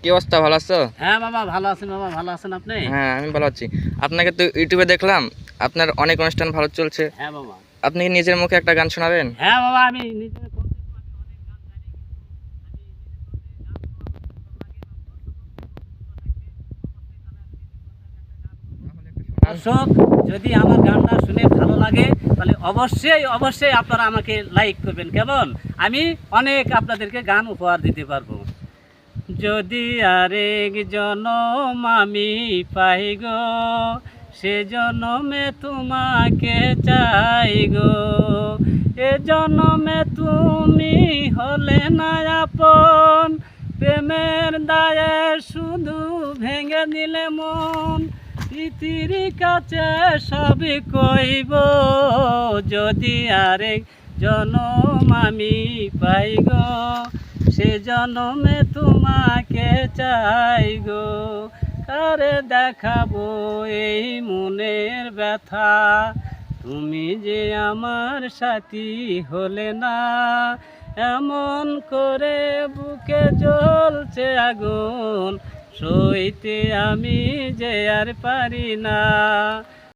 কি অবস্থা, ভালো আছো? হ্যাঁ মামা ভালো আছেন। মামা ভালো আছেন আপনি? হ্যাঁ, আমি ভালো আছি। আপনাকে তো ইউটিউবে দেখলাম, আপনার অনেক অনুষ্ঠান ভালো চলছে। হ্যাঁ মামা। আপনি কি নিজের মুখে একটা গান শোনাবেন? হ্যাঁ মামা, আমি নিজে দর্শক যদি আমার গানটা শুনে ভালো লাগে তাহলে অবশ্যই অবশ্যই আপনারা আমাকে লাইক করবেন, কেমন? আমি অনেক আপনাদেরকে গান উপহার দিতে পারবো। যদি আরেক জনম আমি পাই গো, সে জনমে তোমাকে চাই গো। এ জনমে তুমি হলে না আপন, প্রেমের দায়ে শুধু ভেঙে দিলে মন। স্মৃতির কাছে সবই কইব, যদি আরেক জনম আমি পাই গো, সে জনমে তোমাকে চাই গো। কারে দেখাবো এই মনের ব্যথা, তুমি যে আমার সাথী হলে না। এমন করে বুকে জ্বলছে আগুন, সইতে আমি যে আর পারি না।